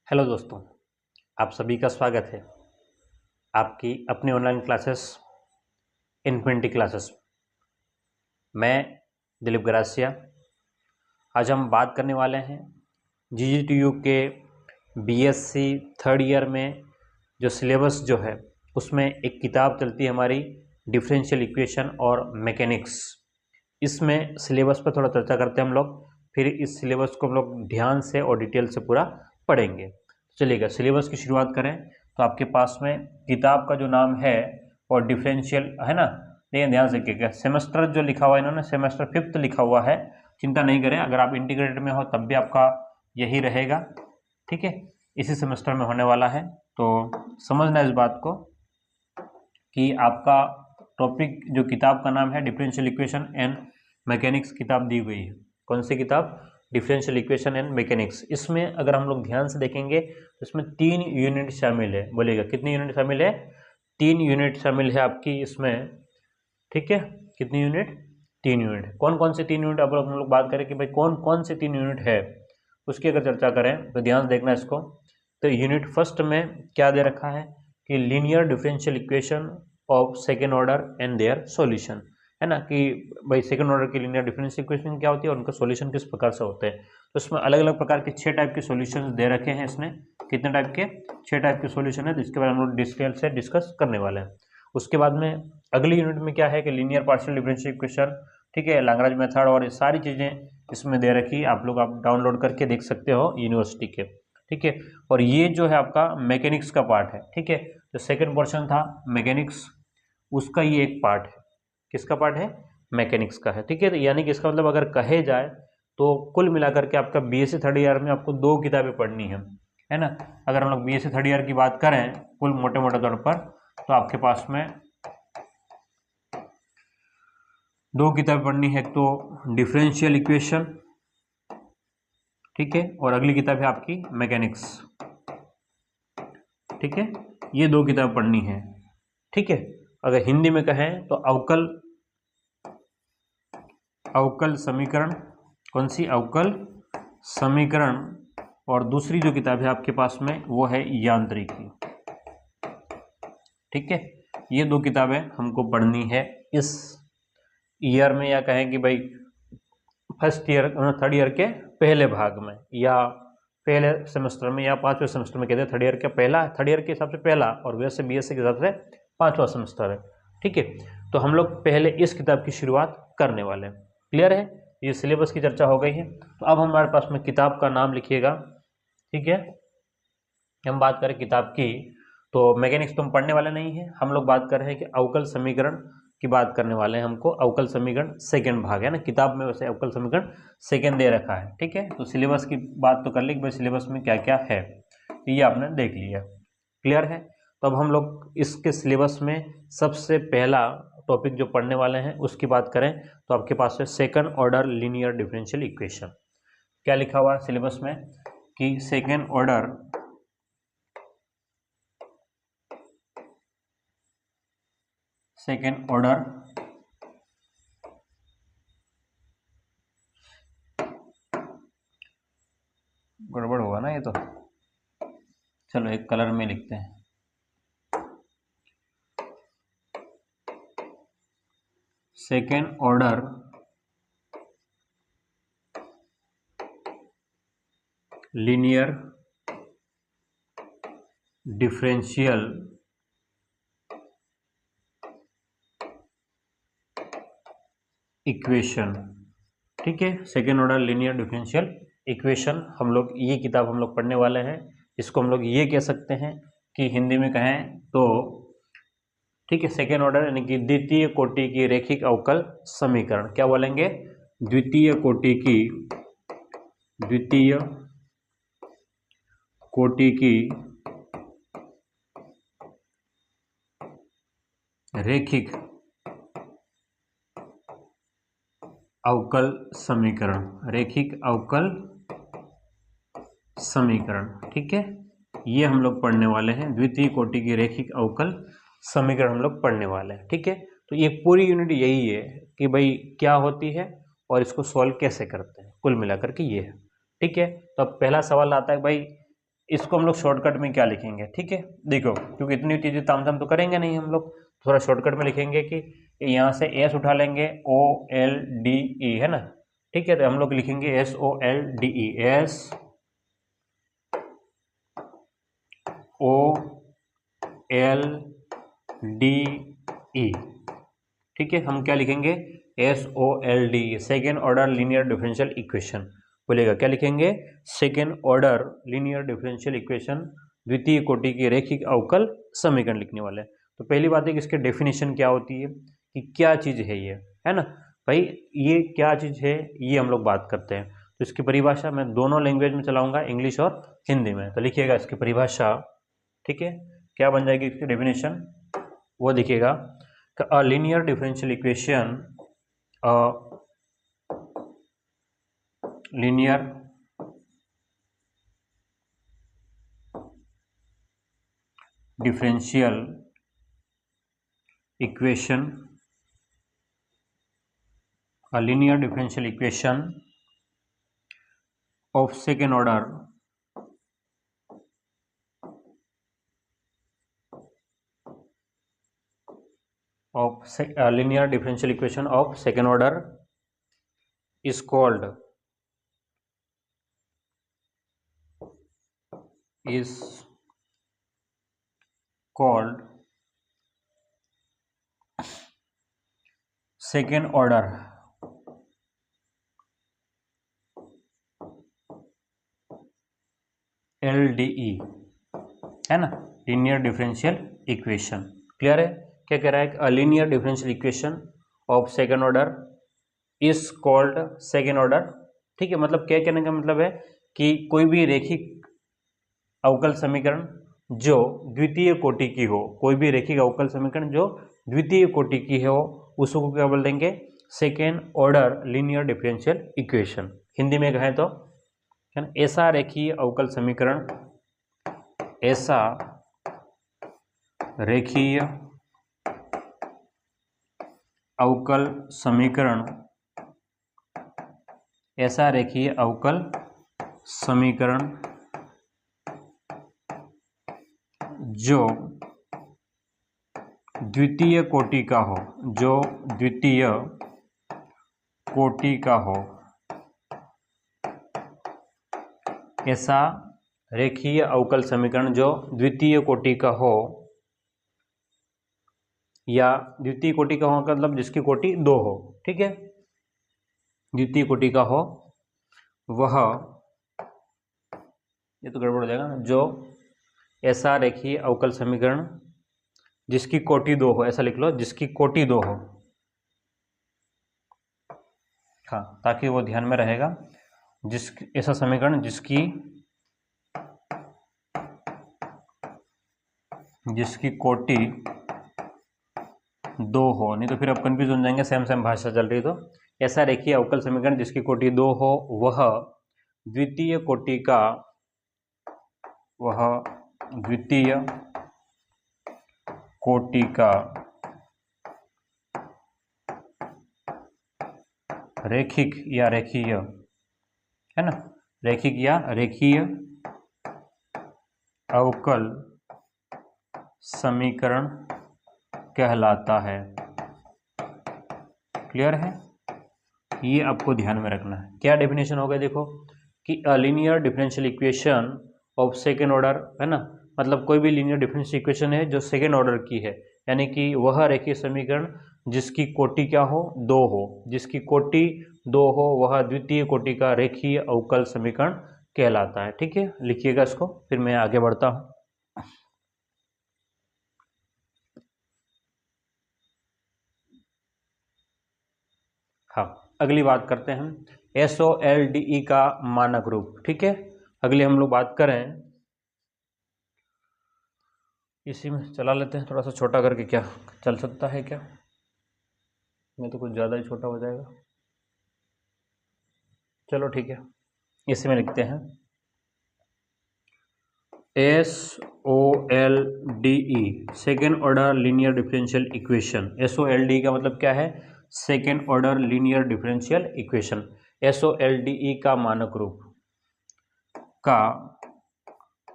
Hello दोस्तों, आप सभी का स्वागत है आपकी अपनी ऑनलाइन क्लासेस इन्फिनिटी क्लासेस। मैं दिलीप गरासिया। आज हम बात करने वाले हैं जीजीटीयू के बीएससी थर्ड ईयर में जो सिलेबस जो है उसमें एक किताब चलती है हमारी डिफरेंशियल इक्वेशन और मैकेनिक्स। इसमें सिलेबस पर थोड़ा चर्चा करते हैं हम लोग, फिर इस सिलेबस को हम लोग ध्यान से और डिटेल से पूरा पढ़ेंगे। चलिएगा सिलेबस की शुरुआत करें तो आपके पास में किताब का जो नाम है और डिफरेंशियल है ना। लेकिन ध्यान से देखिएगा, सेमेस्टर जो लिखा हुआ है इन्होंने सेमेस्टर 5th लिखा हुआ है। चिंता नहीं करें, अगर आप इंटीग्रेटेड में हो तब भी आपका यही रहेगा, ठीक है। इसी सेमेस्टर में होने वाला है, तो समझना इस बात को कि आपका टॉपिक जो किताब का नाम है डिफरेंशियल इक्वेशन एंड मैकेनिक्स किताब दी हुई है। कौन सी किताब? Differential equation and mechanics. इसमें अगर हम लोग ध्यान से देखेंगे तो इसमें 3 यूनिट शामिल है। बोलिएगा कितनी यूनिट शामिल है? 3 यूनिट शामिल है आपकी इसमें, ठीक है। कितनी यूनिट? 3 यूनिट। कौन कौन से 3 यूनिट? अब हम लोग बात करें कि भाई कौन कौन से 3 यूनिट है, उसकी अगर चर्चा करें तो ध्यान से देखना इसको। तो यूनिट फर्स्ट में क्या दे रखा है कि linear differential equation of second order and their solution, है ना। कि भाई सेकंड ऑर्डर की लीनियर डिफरेंशियल इक्वेशन क्या होती है और उनका सॉल्यूशन किस प्रकार से होते हैं। तो इसमें अलग अलग प्रकार के 6 टाइप के सॉल्यूशंस दे रखे हैं इसने। कितने टाइप के? 6 टाइप के सॉल्यूशन है, तो इसके बारे में हम लोग डिटेल से डिस्कस करने वाले हैं। उसके बाद में अगली यूनिट में क्या है कि लीनियर पार्शियल डिफरेंशियल इक्वेशन, ठीक है, लैग्रांज मेथड और ये सारी चीज़ें इसमें दे रखी है। आप लोग डाउनलोड करके देख सकते हो यूनिवर्सिटी के, ठीक है। और ये जो है आपका मैकेनिक्स का पार्ट है, ठीक है। जो सेकेंड पोर्शन था मैकेनिक्स, उसका ये एक पार्ट है। किसका पार्ट है? मैकेनिक्स का है, ठीक है। तो यानी कि इसका मतलब अगर कहे जाए तो कुल मिलाकर के आपका बीएससी थर्ड ईयर में आपको 2 किताबें पढ़नी है ना। अगर हम लोग बीएससी थर्ड ईयर की बात करें कुल मोटे मोटे तौर पर, तो आपके पास में 2 किताबें पढ़नी है। तो डिफरेंशियल इक्वेशन, ठीक है, और अगली किताब है आपकी मैकेनिक्स, ठीक है। ये 2 किताब पढ़नी है, ठीक है। अगर हिंदी में कहें तो अवकल समीकरण। कौन सी? अवकल समीकरण। और दूसरी जो किताब है आपके पास में वो है यांत्रिकी, ठीक है। ये 2 किताबें हमको पढ़नी है इस ईयर में, या कहें कि भाई फर्स्ट ईयर थर्ड ईयर के पहले भाग में, या पहले सेमेस्टर में, या 5वें सेमेस्टर में कहते हैं। थर्ड ईयर का पहला, थर्ड ईयर के हिसाब से पहला, और वैसे बीएससी के हिसाब से 5वां सेमेस्टर है, ठीक है। तो हम लोग पहले इस किताब की शुरुआत करने वाले हैं। क्लियर है? ये सिलेबस की चर्चा हो गई है। तो अब हमारे पास में किताब का नाम लिखिएगा, ठीक है। हम बात करें किताब की तो मैकेनिक्स तो हम पढ़ने वाले नहीं है, हम लोग बात कर रहे हैं कि अवकल समीकरण की बात करने वाले हैं। हमको अवकल समीकरण सेकंड भाग है ना, किताब में वैसे अवकल समीकरण सेकंड दे रखा है, ठीक है। तो सिलेबस की बात तो कर ली कि भाई सिलेबस में क्या क्या है, ये आपने देख लिया। क्लियर है? तो अब हम लोग इसके सिलेबस में सबसे पहला टॉपिक जो पढ़ने वाले हैं उसकी बात करें तो आपके पास है second order linear differential equation. क्या लिखा हुआ है सिलेबस में कि सेकंड ऑर्डर गड़बड़ होगा ना ये तो, चलो एक कलर में लिखते हैं। Second order linear differential equation, ठीक है। Second order linear differential equation हम लोग, ये किताब हम लोग पढ़ने वाले हैं। इसको हम लोग ये कह सकते हैं कि हिंदी में कहें तो, ठीक है, सेकेंड ऑर्डर यानी कि द्वितीय कोटि की रैखिक अवकल समीकरण। क्या बोलेंगे? द्वितीय कोटि की रैखिक अवकल समीकरण, रैखिक अवकल समीकरण, ठीक है। ये हम लोग पढ़ने वाले हैं, द्वितीय कोटि की रैखिक अवकल समीकरण हम लोग पढ़ने वाले हैं, ठीक है। तो ये पूरी यूनिट यही है कि भाई क्या होती है और इसको सॉल्व कैसे करते हैं, कुल मिलाकर के ये है, ठीक है। तो अब पहला सवाल आता है भाई इसको हम लोग शॉर्टकट में क्या लिखेंगे, ठीक है। देखो क्योंकि इतनी चीज़ें तामझाम तो करेंगे नहीं हम लोग, थोड़ा शॉर्टकट में लिखेंगे कि यहाँ से एस उठा लेंगे, OLDE है ना, ठीक है। तो हम लोग लिखेंगे SOLDE, SOLDE, ठीक है। हम क्या लिखेंगे, SOLDE, second order linear differential equation बोलेगा, क्या लिखेंगे, second order linear differential equation, द्वितीय कोटि की रैखिक अवकल समीकरण लिखने वाले हैं। तो पहली बात है कि इसके डेफिनेशन क्या होती है, कि क्या चीज़ है ये, है ना भाई, ये क्या चीज़ है ये हम लोग बात करते हैं। तो इसकी परिभाषा मैं दोनों लैंग्वेज में चलाऊंगा, इंग्लिश और हिंदी में। तो लिखिएगा इसकी परिभाषा, ठीक है, क्या बन जाएगी इसकी डेफिनेशन, वो दिखेगा, a linear differential equation, a linear differential equation, a linear differential equation of second order a linear differential equation of second order is called second order LDE, है ना, लीनियर डिफरेंशियल इक्वेशन। क्लियर है, क्या कह रहा है, a linear differential equation of second order is called second order, ठीक है। मतलब क्या कहने का मतलब है कि कोई भी रैखिक अवकल समीकरण जो द्वितीय कोटि की हो, कोई भी रैखिक अवकल समीकरण जो द्वितीय कोटि की हो, उसको क्या बोल देंगे, second order linear differential equation. Hindi में कहें तो, है ना, ऐसा रेखीय अवकल समीकरण, ऐसा रेखीय अवकल समीकरण, ऐसा रेखीय अवकल समीकरण जो द्वितीय कोटि का हो, जो द्वितीय कोटि का हो, ऐसा रेखीय अवकल समीकरण जो द्वितीय कोटि का हो, या द्वितीय कोटि का हो मतलब जिसकी कोटि 2 हो, ठीक है, द्वितीय कोटि का हो वह, ये तो गड़बड़ हो जाएगा ना, जो ऐसा रेखीय अवकल समीकरण जिसकी कोटि 2 हो, ऐसा लिख लो, जिसकी कोटि 2 हो, हाँ, ताकि वो ध्यान में रहेगा, जिस ऐसा समीकरण जिसकी कोटि 2 हो, नहीं तो फिर आप कंफ्यूज हो जाएंगे, सेम भाषा चल रही तो। ऐसा रेखीय अवकल समीकरण जिसकी कोटि 2 हो, वह द्वितीय कोटि का, वह द्वितीय कोटि का रैखिक या रेखीय, है ना, रैखिक या रेखीय अवकल समीकरण कहलाता है। क्लियर है, ये आपको ध्यान में रखना है। क्या डेफिनेशन हो गया, देखो कि a linear differential equation of second order, है ना, मतलब कोई भी लीनियर डिफरेंशियल इक्वेशन है जो सेकेंड ऑर्डर की है, यानी कि वह रेखीय समीकरण जिसकी कोटि क्या हो, 2 हो, जिसकी कोटि 2 हो, वह द्वितीय कोटि का रेखीय अवकल समीकरण कहलाता है। ठीक है, लिखिएगा इसको, फिर मैं आगे बढ़ता हूँ। हाँ, अगली बात करते हैं SOLDE का मानक रूप। ठीक है, अगली हम लोग बात करें, इसी में चला लेते हैं, थोड़ा सा छोटा करके, क्या चल सकता है क्या, मैं तो कुछ ज़्यादा ही छोटा हो जाएगा, चलो ठीक है, इसी में लिखते हैं SOLDE, second order linear differential equation. SOLDE का मतलब क्या है, second order linear differential equation. SOLDE का मानक रूप, का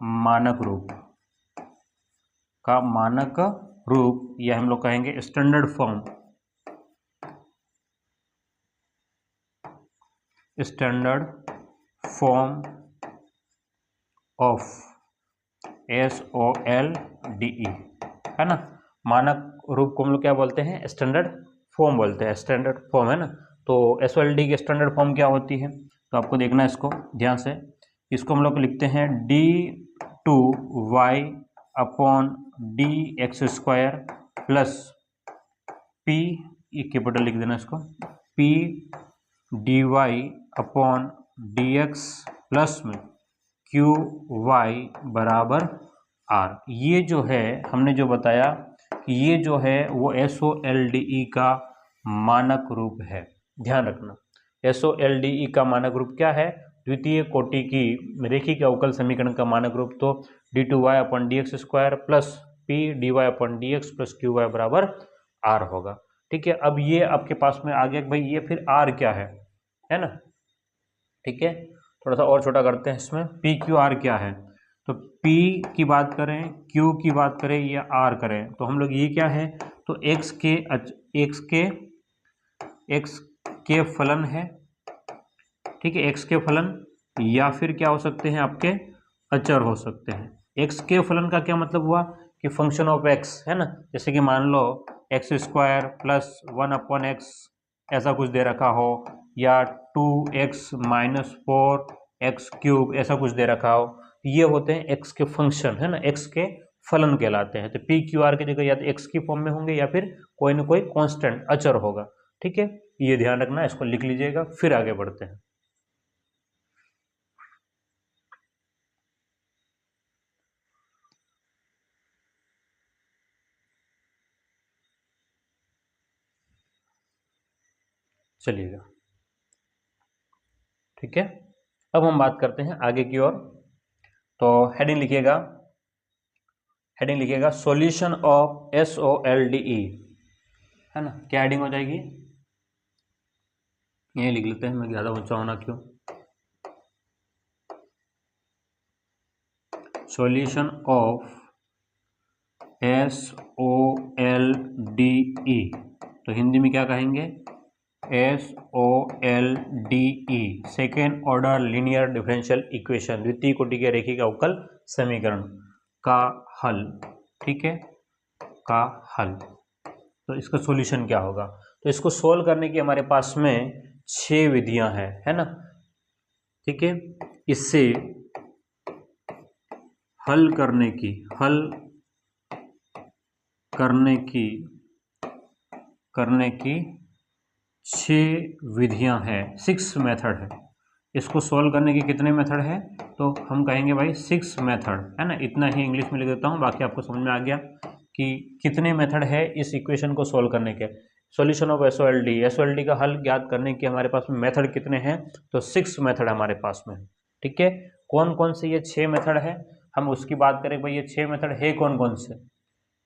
मानक रूप का मानक रूप, या हम लोग कहेंगे standard form, standard form of SOLDE, है ना। मानक रूप को हम लोग क्या बोलते हैं, स्टैंडर्ड फॉर्म बोलते हैं, स्टैंडर्ड फॉर्म, है ना। तो SOLD की स्टैंडर्ड फॉर्म क्या होती है, तो आपको देखना है इसको ध्यान से। इसको हम लोग लिखते हैं D2y upon dx² plus P, ये कैपिटल लिख देना इसको, P dy upon dx plus में QY बराबर R। ये जो है हमने जो बताया कि ये जो है वो SOLDE का मानक रूप है। ध्यान रखना, SOLDE का मानक रूप क्या है, द्वितीय कोटि की रेखीय अवकल समीकरण का मानक रूप तो D2y upon dx² plus P dy upon dx plus QY बराबर R होगा। ठीक है, अब ये आपके पास में आ गया भाई, ये फिर R क्या है ना। ठीक है, थोड़ा सा और छोटा करते हैं इसमें, PQR क्या है, तो P की बात करें, Q की बात करें या R करें, तो हम लोग ये क्या है, तो x के फलन है। ठीक है, x के फलन, या फिर क्या हो सकते हैं आपके अचर हो सकते हैं। x के फलन का क्या मतलब हुआ कि फंक्शन ऑफ x, है ना। जैसे कि मान लो x² प्लस 1 अपॉन x ऐसा कुछ दे रखा हो, या 2x माइनस 4x³ ऐसा कुछ दे रखा हो, ये होते हैं x के फंक्शन, है ना, x के फलन कहलाते हैं। तो PQR की जगह या तो x की फॉर्म में होंगे या फिर कोई ना कोई कांस्टेंट अचर होगा। ठीक है, ये ध्यान रखना, इसको लिख लीजिएगा, फिर आगे बढ़ते हैं। चलिएगा, ठीक है, अब हम बात करते हैं आगे की ओर। तो हेडिंग लिखिएगा सॉल्यूशन ऑफ SOLDE, है ना। क्या हेडिंग हो जाएगी, ये लिख लेते हैं, मैं ज़्यादा ऊंचा होना क्यों, सॉल्यूशन ऑफ SOLDE, तो हिंदी में क्या कहेंगे, SOLDE second order linear differential equation, द्वितीय कोटि के रेखीय अवकल समीकरण का हल। ठीक है, का हल, तो इसका सॉल्यूशन क्या होगा, तो इसको सोल्व करने की हमारे पास में 6 विधियां हैं, है ना। ठीक है, इससे हल करने की 6 विधियां हैं, 6 मेथड है। इसको सॉल्व करने के कितने मेथड है, तो हम कहेंगे भाई 6 मेथड, है ना। इतना ही इंग्लिश में लिख देता हूँ, बाकी आपको समझ में आ गया कि कितने मेथड है इस इक्वेशन को सॉल्व करने के। सॉल्यूशन ऑफ SOLD का हल ज्ञात करने के हमारे पास में मेथड कितने हैं, तो 6 मेथड हमारे पास में। ठीक है, कौन कौन से ये 6 मेथड है, हम उसकी बात करें भाई, ये 6 मेथड है कौन कौन से,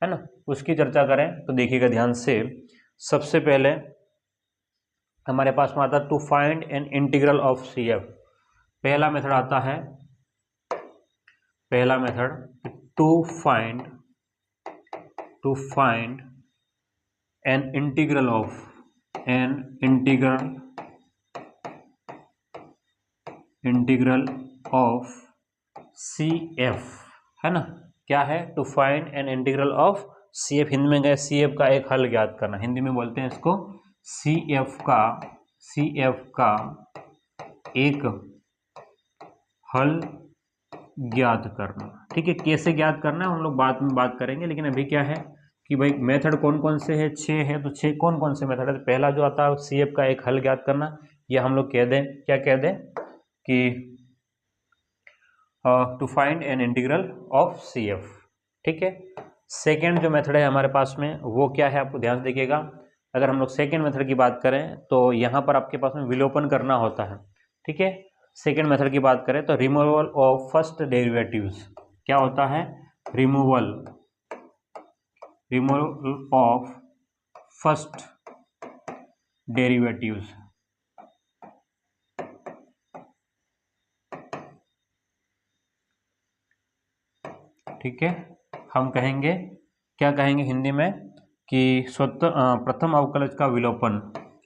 है ना, उसकी चर्चा करें। तो देखिएगा ध्यान से, सबसे पहले हमारे पास में आता है to find an integral of CF। पहला मेथड आता है, पहला method to find an integral of CF, है ना। क्या है, to find an integral of CF, Hindi में गए CF का एक हल ज्ञात करना, हिंदी में बोलते हैं इसको CF का एक हल ज्ञात करना। ठीक है, कैसे ज्ञात करना है हम लोग बाद में बात करेंगे, लेकिन अभी क्या है कि भाई मेथड कौन कौन से है, 6 है, तो 6 कौन कौन से मेथड है। तो पहला जो आता है CF का एक हल ज्ञात करना, या हम लोग कह दें, क्या कह दें कि to find an integral of CF। ठीक है, सेकेंड जो मेथड है हमारे पास में वो क्या है, आपको ध्यान से देखिएगा। अगर हम लोग सेकेंड मेथड की बात करें तो यहाँ पर आपके पास में विलोपन करना होता है। ठीक है, सेकेंड मेथड की बात करें तो रिमूवल ऑफ फर्स्ट डेरिवेटिव्स, क्या होता है, रिमूवल ऑफ फर्स्ट डेरिवेटिव्स। ठीक है, हम कहेंगे, क्या कहेंगे हिंदी में कि प्रथम अवकलज का विलोपन,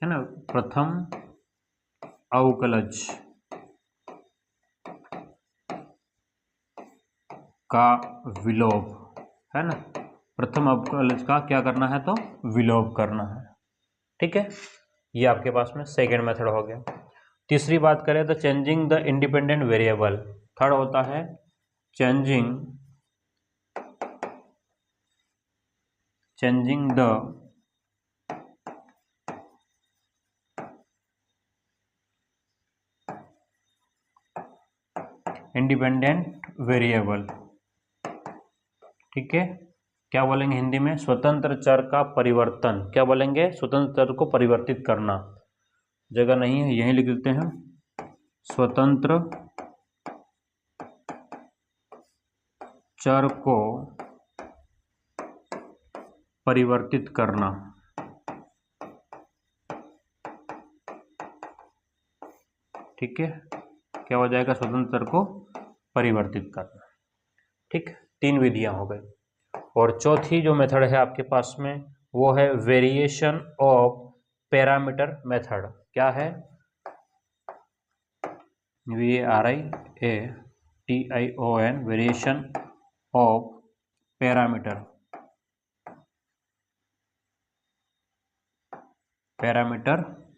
है ना, प्रथम अवकलज का विलोप, है ना, प्रथम अवकलज का क्या करना है, तो विलोप करना है। ठीक है, ये आपके पास में सेकेंड मेथड हो गया। तीसरी बात करें तो changing the independent variable, third होता है चेंजिंग द इंडिपेंडेंट वेरिएबल। ठीक है, क्या बोलेंगे हिंदी में, स्वतंत्र चर का परिवर्तन। क्या बोलेंगे, स्वतंत्र चर को परिवर्तित करना, जगह नहीं है यहीं लिख देते हैं, स्वतंत्र चर को परिवर्तित करना। ठीक है, क्या हो जाएगा, स्वतंत्र चर को परिवर्तित करना। ठीक, तीन विधियां हो गई। और चौथी जो मेथड है आपके पास में वो है वेरिएशन ऑफ पैरामीटर मेथड। क्या है, VARIATION, variation of parameter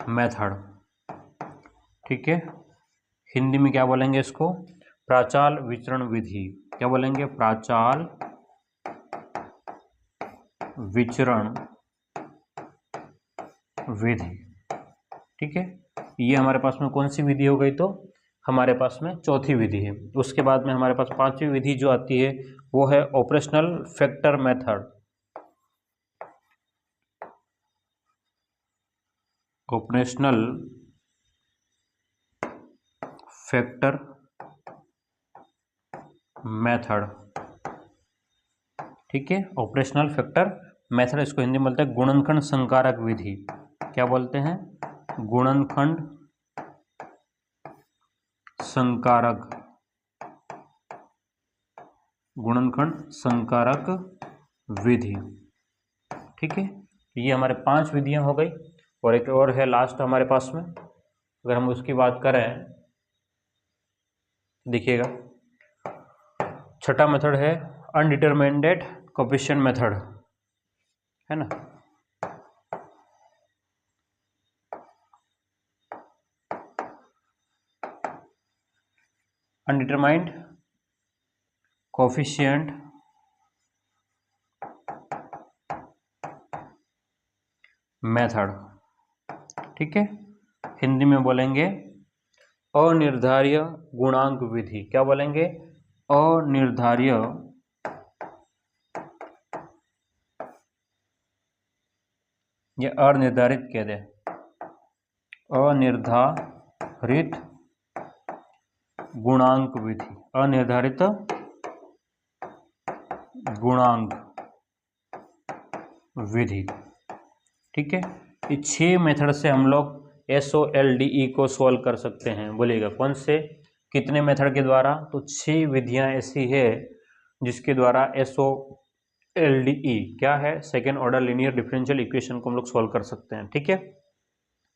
method. ठीक है, हिंदी में क्या बोलेंगे इसको, प्राचाल विचरण विधि। क्या बोलेंगे, प्राचाल विचरण विधि। ठीक है, ये हमारे पास में कौन सी विधि हो गई, तो हमारे पास में चौथी विधि है। उसके बाद में हमारे पास पांचवी विधि जो आती है वो है operational factor method. Operational factor method. ठीक है, ऑपरेशनल फैक्टर मेथड, इसको हिंदी में बोलते हैं गुणनखंड संकारक विधि। क्या बोलते हैं, गुणनखंड संकारक, गुणनखंड संकारक विधि। ठीक है, ये हमारे 5 विधियां हो गई। और एक और है लास्ट हमारे पास में, अगर हम उसकी बात करें, देखिएगा छठा मेथड है अनडिटरमिनेट कोएफिशिएंट मेथड, है ना। Undetermined coefficient method. ठीक है, हिंदी में बोलेंगे अनिर्धार्य गुणांक विधि। क्या बोलेंगे, अनिर्धार्य ये अनिर्धारित कह दे, अनिर्धारित गुणांक विधि, अनिर्धारित गुणांक विधि। ठीक है, ये 6 मेथड से हम लोग SOLDE को सॉल्व कर सकते हैं। बोलिएगा कौन से, कितने मेथड के द्वारा, तो 6 विधियां ऐसी है जिसके द्वारा SOLDE क्या है, second order linear differential equation को हम लोग सॉल्व कर सकते हैं। ठीक है,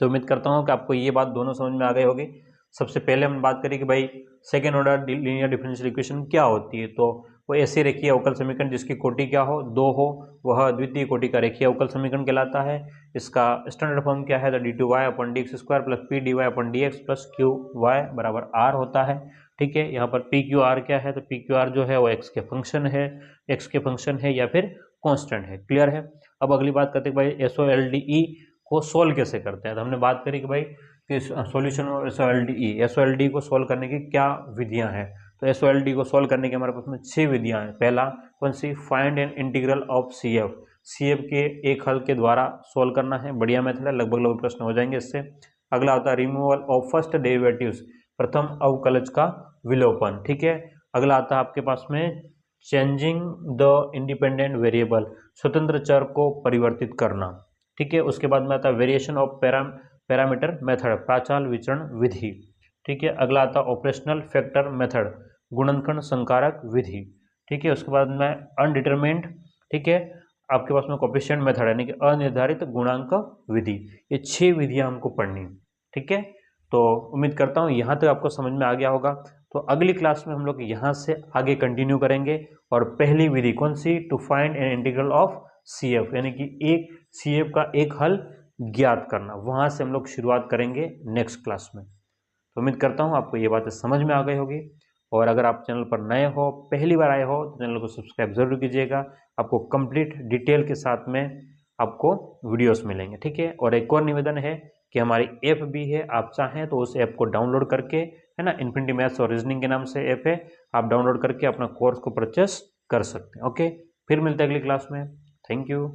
तो उम्मीद करता हूँ कि आपको ये बात दोनों समझ में आ गई होगी। सबसे पहले हम बात करें कि भाई second order linear differential equation क्या होती है, तो वो ऐसी रेखीय अवकल समीकरण जिसकी कोटि क्या हो, 2 हो, वह द्वितीय कोटि का रेखीय अवकल समीकरण कहलाता है। इसका स्टैंडर्ड फॉर्म क्या है, d2y/dx² plus pdy/dx plus qy बराबर r होता है। ठीक है, यहाँ पर pqr क्या है, तो pqr जो है वो x के फंक्शन है या फिर कॉन्स्टेंट है। क्लियर है। अब अगली बात करते हैं भाई SOLDE को सोल्व कैसे करते हैं। तो हमने बात करी कि भाई कि सॉल्यूशन ऑफ SOLDE को सोल्व करने की क्या विधियां हैं। तो SOLDE को सोल्व करने के हमारे पास में 6 विधियां हैं। पहला कौन सी, find an integral of CF के एक हल के द्वारा सोल्व करना है। बढ़िया मेथड है, लगभग प्रश्न हो जाएंगे इससे। अगला होता है रिमूवल ऑफ फर्स्ट डेरिवेटिव्स, प्रथम अवकलज का विलोपन। ठीक है, अगला आता है आपके पास में चेंजिंग द इंडिपेंडेंट वेरिएबल, स्वतंत्र चर को परिवर्तित करना। ठीक है, उसके बाद में आता है वेरिएशन ऑफ पैरामीटर मेथड, प्राचाल विचरण विधि। ठीक है, अगला आता है ऑपरेशनल फैक्टर मेथड, गुणनखंड संकारक विधि। ठीक है। उसके बाद में अनडिटरमिन्ड, ठीक है, आपके पास में कोएफिशिएंट मेथड यानी कि अनिर्धारित गुणांक विधि, ये 6 विधियां हमको पढ़नी है, ठीक है। तो उम्मीद करता हूँ यहाँ तक आपको समझ में आ गया होगा। तो अगली क्लास में हम लोग यहाँ से आगे कंटिन्यू करेंगे और पहली विधि कौन सी, to find an integral of CF, यानी कि एक CF का एक हल ज्ञात करना, वहाँ से हम लोग शुरुआत करेंगे नेक्स्ट क्लास में। तो उम्मीद करता हूँ आपको ये बातें समझ में आ गई होगी। और अगर आप चैनल पर नए हो, पहली बार आए हो, तो चैनल को सब्सक्राइब जरूर कीजिएगा। आपको कंप्लीट डिटेल के साथ में आपको वीडियोस मिलेंगे, ठीक है। और एक और निवेदन है कि हमारी ऐप भी है, आप चाहें तो उस ऐप को डाउनलोड करके, है ना, इन्फिनिटी मैथ्स और रीजनिंग के नाम से ऐप है, आप डाउनलोड करके अपना कोर्स को परचेस कर सकते हैं। ओके, फिर मिलते हैं अगली क्लास में। Thank you.